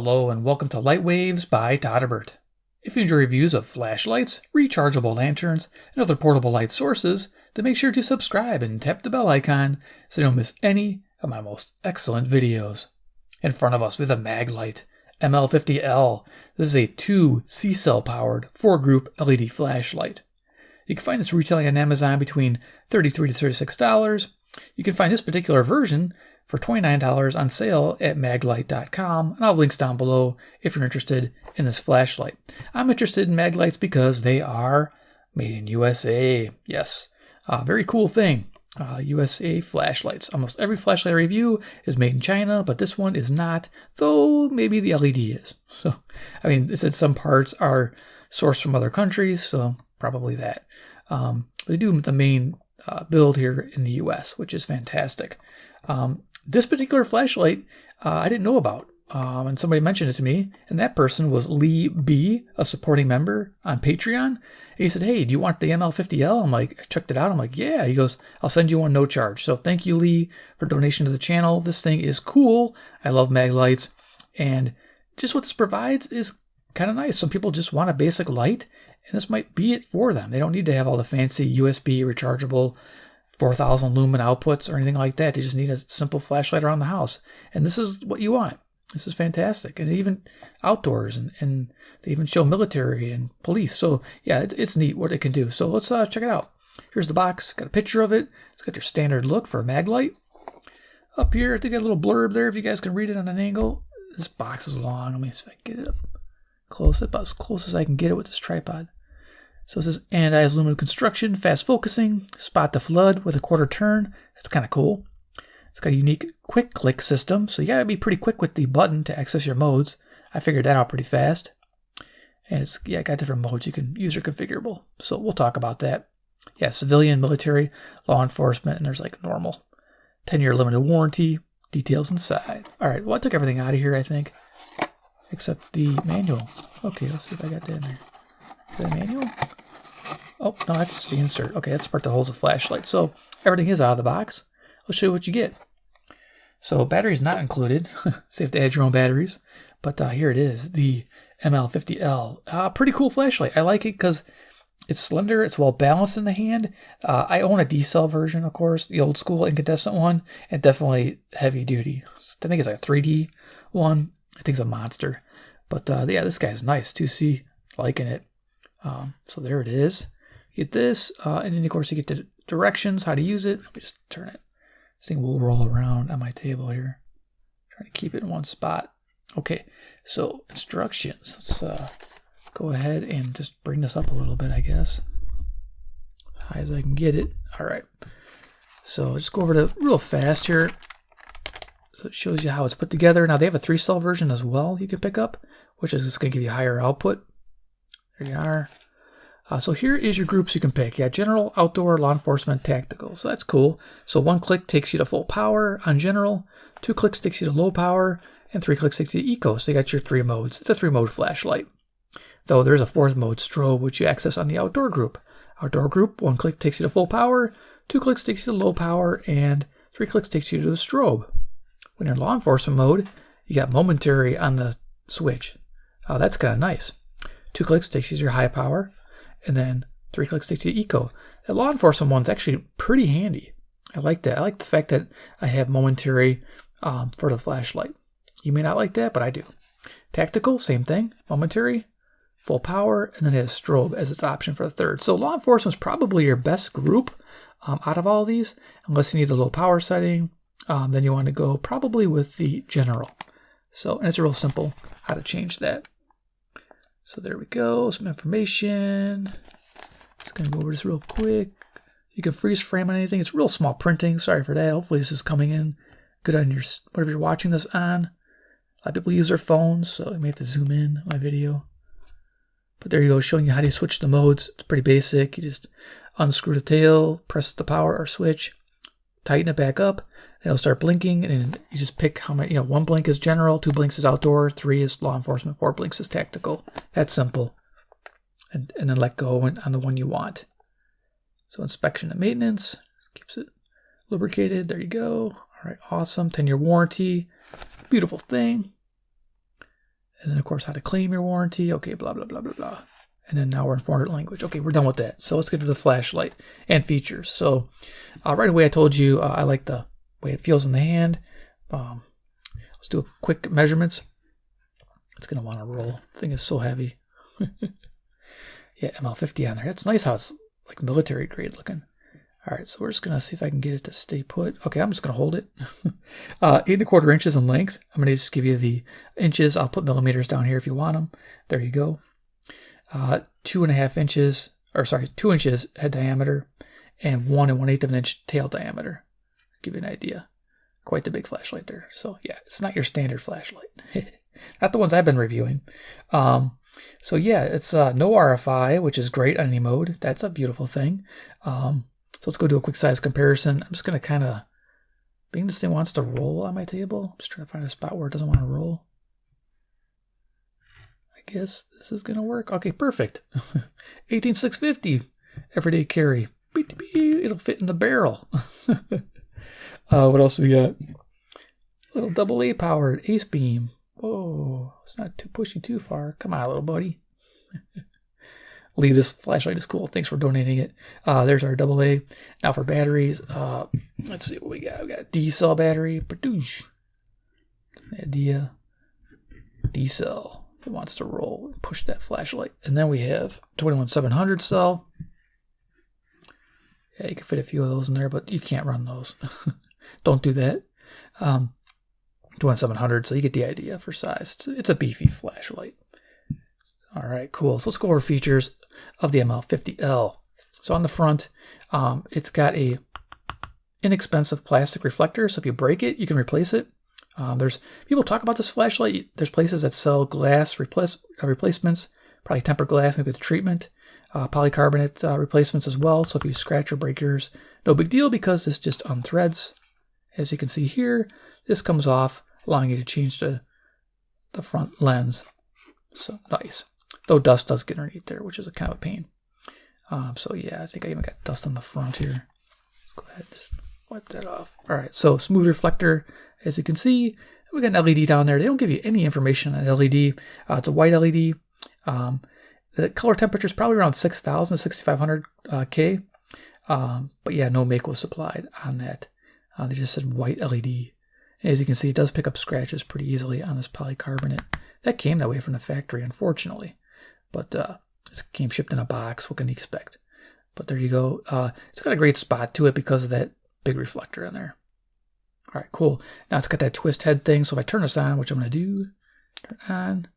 Hello and welcome to Light Waves by todderbert. If you enjoy reviews of flashlights, rechargeable lanterns, and other portable light sources, then make sure to subscribe and tap the bell icon so you don't miss any of my most excellent videos. In front of us we have the Maglite ML50L. This is a 2 C-cell powered 4-group LED flashlight. You can find this retailing on Amazon between $33 to $36. You can find this particular version for $29 on sale at maglite.com, and I'll have links down below if you're interested in this flashlight. I'm interested in Maglites because they are made in USA. Yes, very cool thing. USA flashlights. Almost every flashlight I review is made in China, but this one is not, though maybe the LED is. So, I mean, it said some parts are sourced from other countries, so probably that. They do the main build here in the US, which is fantastic. This particular flashlight I didn't know about, and somebody mentioned it to me, and that person was Lee B, a supporting member on Patreon. And he said, "Hey, do you want the ML50L?" I'm like, I checked it out. I'm like, yeah. He goes, "I'll send you one, no charge." So thank you, Lee, for donation to the channel. This thing is cool. I love Maglites, and just what this provides is kind of nice. Some people just want a basic light, and this might be it for them. They don't need to have all the fancy USB rechargeable 4,000 lumen outputs or anything like that. They just need a simple flashlight around the house. And this is what you want. This is fantastic. And even outdoors, and they even show military and police. So yeah, it's neat what it can do. So let's check it out. Here's the box. Got a picture of it. It's got your standard look for a Maglite. Up here, I think I got a little blurb there if you guys can read it on an angle. This box is long. Let me see if I can get it up close, about as close as I can get it with this tripod. So it says anodized aluminum construction, fast focusing, spot the flood with a quarter turn. That's kind of cool. It's got a unique quick click system, so you gotta be pretty quick with the button to access your modes. I figured that out pretty fast. And it's got different modes you can use or configurable. So we'll talk about that. Yeah, civilian, military, law enforcement, and there's like normal. 10-year limited warranty, details inside. All right, well, I took everything out of here, I think, except the manual. Okay, let's see if I got that in there. Is that a manual? Oh, no, that's just the insert. Okay, that's the part that holds the flashlight. So everything is out of the box. I'll show you what you get. So batteries not included. So you have to add your own batteries. But here it is, the ML50L. Pretty cool flashlight. I like it because it's slender. It's well balanced in the hand. I own a D-cell version, of course, the old school incandescent one, and definitely heavy duty. I think it's like a 3D one. I think it's a monster. But yeah, this guy's nice. 2C, liking it. So there it is. You get this, and then of course you get the directions, how to use it. Let me just turn it. This thing will roll around on my table here. Trying to keep it in one spot. Okay, so instructions. Let's go ahead and just bring this up a little bit, I guess. As high as I can get it. All right. So just go over to real fast here. So it shows you how it's put together. Now they have a 3-cell version as well you can pick up, which is just going to give you higher output. There you are. So here is your groups you can pick. Yeah, general, outdoor, law enforcement, tactical. So that's cool. So 1 click takes you to full power on general, 2 clicks takes you to low power, and 3 clicks takes you to eco. So you got your 3 modes. It's a 3-mode flashlight. Though there's a 4th mode, strobe, which you access on the outdoor group. Outdoor group, 1 click takes you to full power, 2 clicks takes you to low power, and 3 clicks takes you to the strobe. When you're in law enforcement mode, you got momentary on the switch. That's kind of nice. 2 clicks takes you to your high power, and then 3 clicks takes you to eco. The law enforcement one's actually pretty handy. I like that. I like the fact that I have momentary for the flashlight. You may not like that, but I do. Tactical, same thing. Momentary, full power, and then it has strobe as its option for the 3rd. So law enforcement's probably your best group out of all these, unless you need a low power setting. Then you want to go probably with the general. So, and it's real simple how to change that. So there we go, some information. Just gonna go over this real quick. You can freeze frame on anything. It's real small printing. Sorry for that. Hopefully this is coming in good on your whatever you're watching this on. A lot of people use their phones, so you may have to zoom in on my video. But there you go, showing you how to switch the modes. It's pretty basic. You just unscrew the tail, press the power or switch, tighten it back up. It'll start blinking, and you just pick how many, 1 blink is general, 2 blinks is outdoor, 3 is law enforcement, 4 blinks is tactical. That's simple. And then let go on the one you want. So inspection and maintenance, keeps it lubricated. There you go. All right, awesome. 10-year warranty. Beautiful thing. And then, of course, how to claim your warranty. Okay, blah, blah, blah, blah, blah. And then now we're in foreign language. Okay, we're done with that. So let's get to the flashlight and features. So right away, I told you I like the way it feels in the hand. Let's do a quick measurements. It's going to want to roll. The thing is so heavy. Yeah, ML50 on there. That's nice how it's like military grade looking. All right, so we're just going to see if I can get it to stay put. Okay, I'm just going to hold it. 8 1/4 inches in length. I'm going to just give you the inches. I'll put millimeters down here if you want them. There you go. 2.5 inches, or sorry, 2 inches head diameter, and 1 1/8 of an inch tail diameter. Give you an idea. Quite the big flashlight there. So yeah, it's not your standard flashlight. Not the ones I've been reviewing. So yeah, it's no RFI, which is great on any mode. That's a beautiful thing. So let's go do a quick size comparison. I'm just going to kind of, being this thing wants to roll on my table, I'm just trying to find a spot where it doesn't want to roll. I guess this is going to work. Okay, perfect. 18650 everyday carry. It'll fit in the barrel. What else we got? Little AA powered Ace Beam. Whoa, it's not too pushing too far. Come on, little buddy. Lee, this flashlight is cool. Thanks for donating it. There's our AA. Now for batteries, let's see what we got. We got a D-cell battery. Badoosh. Idea. D-cell. If it wants to roll, push that flashlight. And then we have 21700 cell. Yeah, you can fit a few of those in there, but you can't run those. Don't do that. 21700, so you get the idea for size. It's a beefy flashlight. All right, cool. So let's go over features of the ML50L. So on the front, it's got a inexpensive plastic reflector. So if you break it, you can replace it. There's people talk about this flashlight. There's places that sell glass replacements, probably tempered glass, maybe with treatment, polycarbonate replacements as well. So if you scratch or break yours, no big deal because this just unthreads. As you can see here, this comes off, allowing you to change the front lens. So nice. Though dust does get underneath there, which is a kind of a pain. So yeah, I think I even got dust on the front here. Let's go ahead and just wipe that off. All right, so smooth reflector. As you can see, we got an LED down there. They don't give you any information on LED. It's a white LED. The color temperature is probably around 6,000 to 6,500 K. But yeah, no make was supplied on that. They just said white LED. And as you can see, it does pick up scratches pretty easily on this polycarbonate. That came that way from the factory, unfortunately. But it came shipped in a box. What can you expect? But there you go. It's got a great spot to it because of that big reflector in there. All right, cool. Now it's got that twist head thing. So if I turn this on, which I'm going to do, turn on.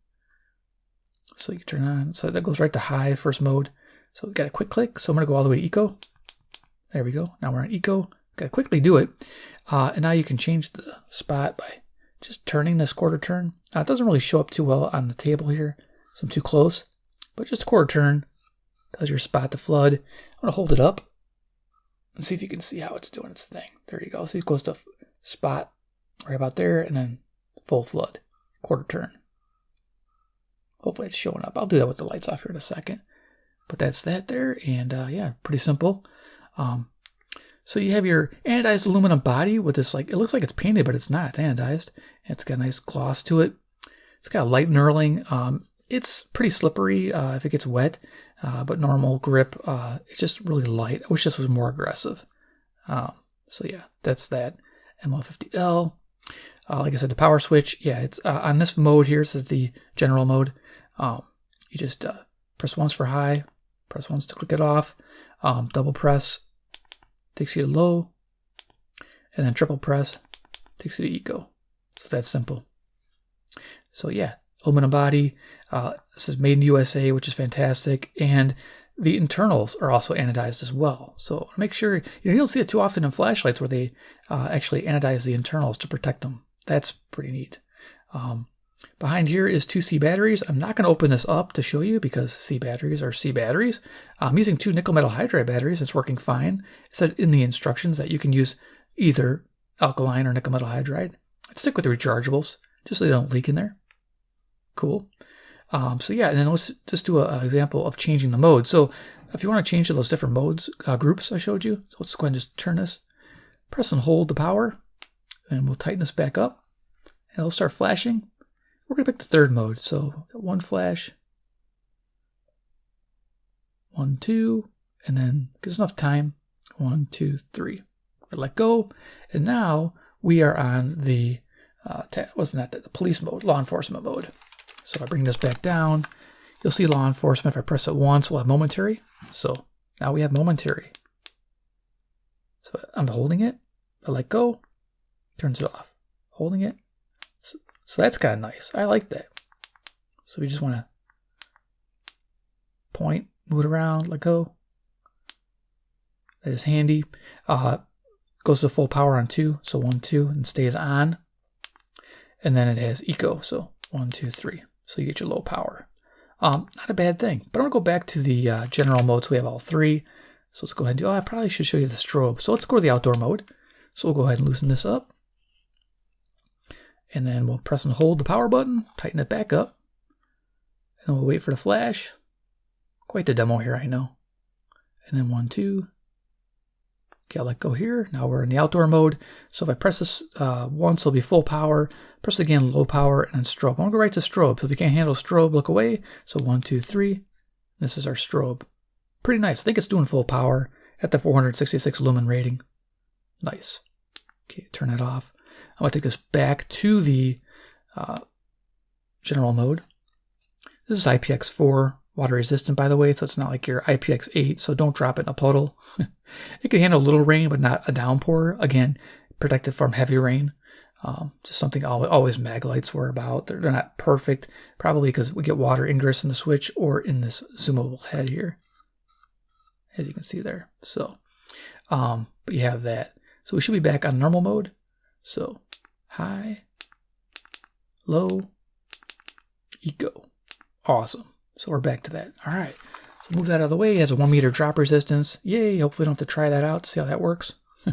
So you can turn on. So that goes right to high, first mode. So we've got a quick click. So I'm going to go all the way to eco. There we go. Now we're on eco. Got to quickly do it. And now you can change the spot by just turning this quarter turn. It doesn't really show up too well on the table here, so I'm too close. But just a quarter turn does your spot to flood. I'm going to hold it up and see if you can see how it's doing its thing. There you go. See, it goes to spot right about there and then full flood, quarter turn. Hopefully it's showing up. I'll do that with the lights off here in a second. But that's that there. And yeah, pretty simple. So you have your anodized aluminum body with this, like, it looks like it's painted, but it's not. It's anodized. It's got a nice gloss to it. It's got a light knurling. It's pretty slippery if it gets wet, but normal grip. It's just really light. I wish this was more aggressive. So yeah, that's that ML50L. Like I said, the power switch, yeah, it's on this mode here. This is the general mode. You just press once for high, press once to click it off, double press. Takes you to low, and then triple press takes you to eco. So it's that simple. So yeah, aluminum body. This is made in the USA, which is fantastic. And the internals are also anodized as well. So make sure, you don't see it too often in flashlights where they actually anodize the internals to protect them. That's pretty neat. Behind here is 2 C batteries. I'm not going to open this up to show you because C batteries are C batteries. I'm using 2 nickel metal hydride batteries. It's working fine. It said in the instructions that you can use either alkaline or nickel metal hydride. I'd stick with the rechargeables just so they don't leak in there. Cool. So yeah, and then let's just do an example of changing the mode. So if you want to change to those different modes, groups I showed you, so let's go ahead and just turn this, press and hold the power, and we'll tighten this back up, and it'll start flashing. We're going to pick the third mode. So one flash, 1, 2, and then gives enough time. 1, 2, 3. Let go. And now we are on the, wasn't that the police mode, law enforcement mode. So if I bring this back down, you'll see law enforcement. If I press it once, we'll have momentary. So now we have momentary. So I'm holding it. I let go. Turns it off. Holding it. So that's kind of nice. I like that. So we just want to point, move it around, let go. That is handy. Goes to full power on 2. So 1, 2, and stays on. And then it has eco. So 1, 2, 3. So you get your low power. Not a bad thing. But I'm going to go back to the general mode. So we have all 3. So let's go ahead and do, I probably should show you the strobe. So let's go to the outdoor mode. So we'll go ahead and loosen this up. And then we'll press and hold the power button, tighten it back up. And we'll wait for the flash. Quite the demo here, I know. And then 1, 2. Okay, I'll let go here. Now we're in the outdoor mode. So if I press this once, it'll be full power. Press again, low power, and then strobe. I'm going to go right to strobe. So if you can't handle strobe, look away. So 1, 2, 3. This is our strobe. Pretty nice. I think it's doing full power at the 466 lumen rating. Nice. Okay, turn it off. I'm going to take this back to the general mode. This is IPX4, water resistant, by the way, so it's not like your IPX8, so don't drop it in a puddle. It can handle a little rain, but not a downpour. Again, protected from heavy rain. Just something always Maglites were about. They're not perfect, probably because we get water ingress in the switch or in this zoomable head here, as you can see there. So, but you have that. So we should be back on normal mode. So high, low, eco. Awesome. So we're back to that. All right. So move that out of the way. It has a 1 meter drop resistance. Yay. Hopefully we don't have to try that out to see how that works. I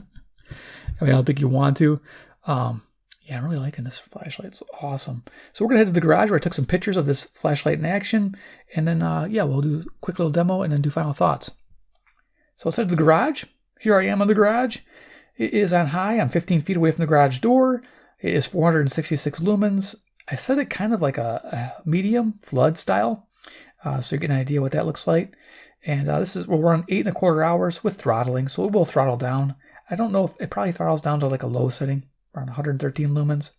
mean, I don't think you want to. Yeah, I'm really liking this flashlight. It's awesome. So we're going to head to the garage where I took some pictures of this flashlight in action. And then, yeah, we'll do a quick little demo and then do final thoughts. So let's head to the garage. Here I am in the garage. It is on high. I'm 15 feet away from the garage door. It is 466 lumens. I set it kind of like a medium flood style. So you get an idea what that looks like. And this is, we'll run 8¼ hours with throttling. So it will throttle down. I don't know if it probably throttles down to like a low setting, around 113 lumens.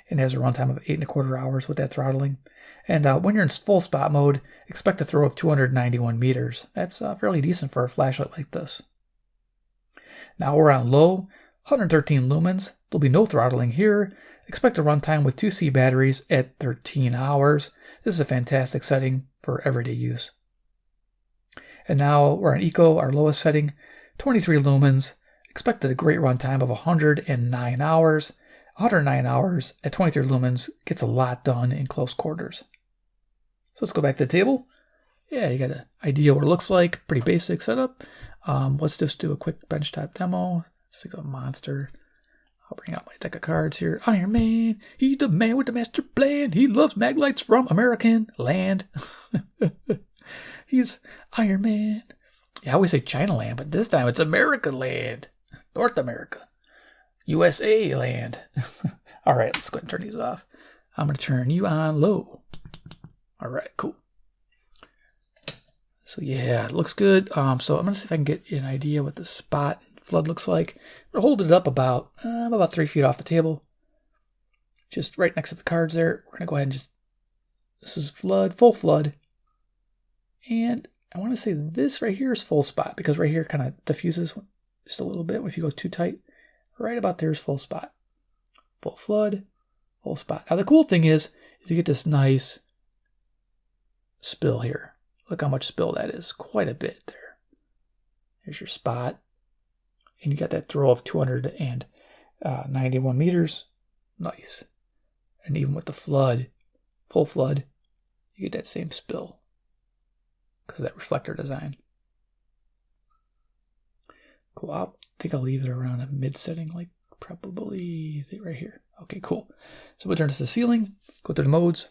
And it has a runtime of 8¼ hours with that throttling. And when you're in full spot mode, expect a throw of 291 meters. That's fairly decent for a flashlight like this. Now we're on low, 113 lumens. There'll be no throttling here. Expect a runtime with 2C batteries at 13 hours. This is a fantastic setting for everyday use. And now we're on eco, our lowest setting, 23 lumens. Expected a great runtime of 109 hours. 109 hours at 23 lumens gets a lot done in close quarters. So let's go back to the table. Yeah, you got an idea what it looks like. Pretty basic setup. Let's just do a quick benchtop demo. This thing's a monster. I'll bring out my deck of cards here. Iron Man, he's the man with the master plan. He loves Maglites from American land. He's Iron Man. Yeah, I always say China land, but this time it's America land. North America. USA land. All right, let's go ahead and turn these off. I'm going to turn you on low. All right, cool. So yeah, it looks good. So I'm going to see if I can get an idea what the spot flood looks like. I'm going to hold it up about 3 feet off the table. Just right next to the cards there. We're going to go ahead and just, this is flood, full flood. And I want to say this right here is full spot because right here kind of diffuses just a little bit if you go too tight. Right about there is full spot. Full flood, full spot. Now the cool thing is you get this nice spill here. Look how much spill that is. Quite a bit there. Here's your spot. And you got that throw of 291 meters. Nice. And even with the flood, full flood, you get that same spill because of that reflector design. Cool. I think I'll leave it around a mid setting, like probably right here. Okay, cool. So we'll turn this to the ceiling, go through the modes.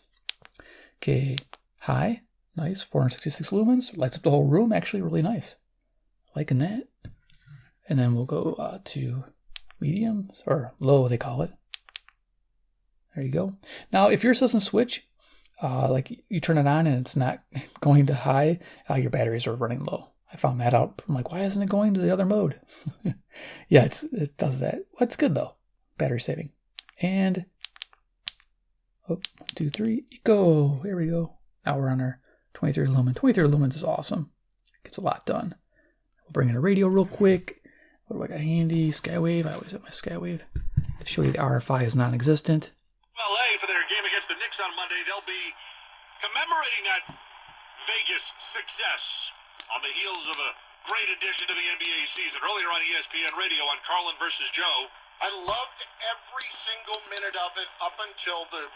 Okay, high, nice, 466 lumens, lights up the whole room, actually really nice. Liking that. And then we'll go to medium, or low they call it. There you go. Now, if yours doesn't switch, like you turn it on and it's not going to high, your batteries are running low. I found that out. I'm like, why isn't it going to the other mode? Yeah, it does that. Well, it's good though. Battery saving. And, 1, 2, 3, go. Here we go. Now we're on our 23 lumen. 23 lumens is awesome. Gets a lot done. We'll bring in a radio real quick. What do I got handy? Skywave. I always have my Skywave. To show you the RFI is non-existent. LA for their game against the Knicks on Monday. They'll be commemorating that Vegas success on the heels of a great addition to the NBA season. Earlier on ESPN Radio on Carlin versus Joe. I loved every single minute of it up until the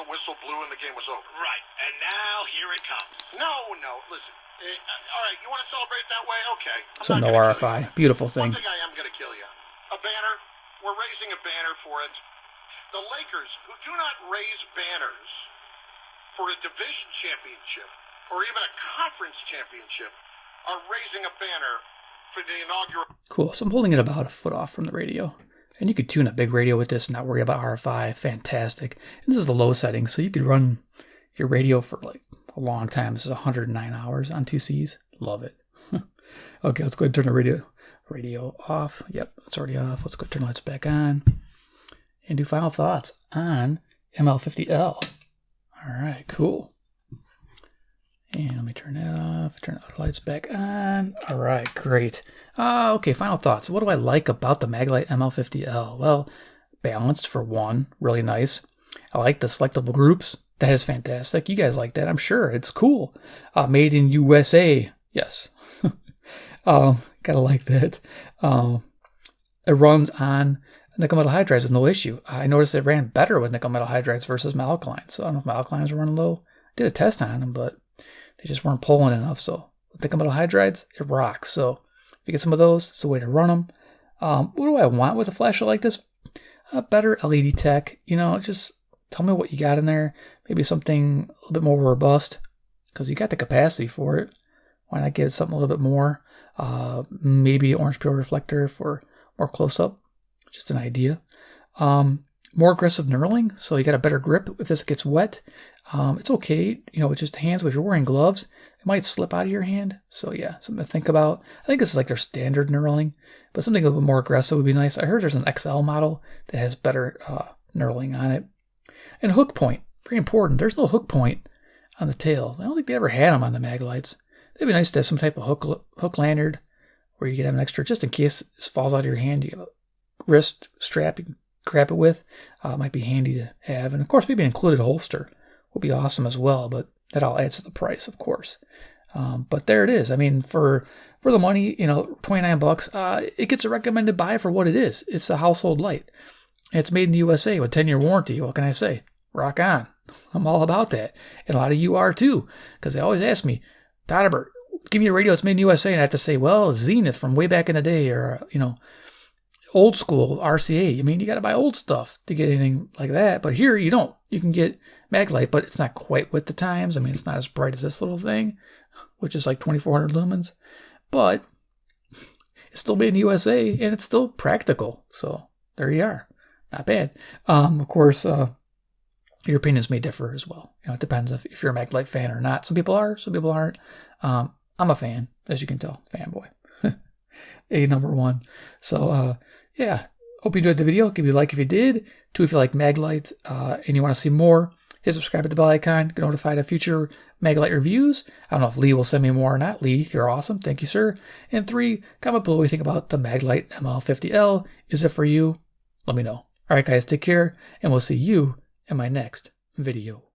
whistle blew and the game was over. Right, and now here it comes. No, listen. All right, you want to celebrate that way? Okay. So no RFI. Beautiful thing. One thing I am going to kill you. A banner. We're raising a banner for it. The Lakers, who do not raise banners for a division championship or even a conference championship, are raising a banner for the inaugural. Cool. So I'm holding it about a foot off from the radio. And you could tune a big radio with this and not worry about RFI. Fantastic. And this is the low setting, so you could run your radio for like a long time. This is 109 hours on 2Cs. Love it. Okay, let's go ahead and turn the radio off. Yep, it's already off. Let's go turn the lights back on and do final thoughts on ML50L. All right, cool. And let me turn that off, turn the lights back on. All right, great. Okay, final thoughts. What do I like about the Maglite ML50L? Well, balanced for one, really nice. I like the selectable groups. That is fantastic. You guys like that, I'm sure. It's cool. Made in USA. Yes. Gotta like that. It runs on nickel metal hydrides with no issue. I noticed it ran better with nickel metal hydrides versus my alkalines. So I don't know if my alkalines were running low. I did a test on them, but they just weren't pulling enough. So with nickel metal hydrides, it rocks. So if you get some of those, it's the way to run them. What do I want with a flashlight like this? Better LED tech. Just tell me what you got in there. Maybe something a little bit more robust because you got the capacity for it. Why not get something a little bit more? Maybe orange peel reflector for more close-up. Just an idea. More aggressive knurling, so you got a better grip if this gets wet. It's okay, with just hands. But if you're wearing gloves, it might slip out of your hand. So yeah, something to think about. I think this is like their standard knurling, but something a little bit more aggressive would be nice. I heard there's an XL model that has better knurling on it. And hook point, very important. There's no hook point on the tail. I don't think they ever had them on the Maglites. It'd be nice to have some type of hook lanyard where you could have an extra, just in case this falls out of your hand. You have a wrist strap you can grab it with. It might be handy to have. And of course, maybe an included holster would be awesome as well, but that all adds to the price, of course. But there it is. I mean, for the money, $29, it gets a recommended buy for what it is. It's a household light. It's made in the USA with 10-year warranty. What can I say? Rock on. I'm all about that. And a lot of you are too, because they always ask me, todderbert, give me a radio that's made in the USA. And I have to say, well, Zenith from way back in the day, or, old school RCA. I mean, you got to buy old stuff to get anything like that. But here you don't. You can get Maglite, but it's not quite with the times. I mean, it's not as bright as this little thing, which is like 2,400 lumens. But it's still made in the USA, and it's still practical. So there you are. Not bad. Of course, your opinions may differ as well. It depends if you're a Maglite fan or not. Some people are, some people aren't. I'm a fan, as you can tell. Fanboy. Number one. So, yeah. Hope you enjoyed the video. Give me a like if you did. 2, if you like Maglite and you want to see more. Hit subscribe to the bell icon. Get notified of future Maglite reviews. I don't know if Lee will send me more or not. Lee, you're awesome. Thank you, sir. And 3, comment below what you think about the Maglite ML50L. Is it for you? Let me know. All right, guys, take care, and we'll see you in my next video.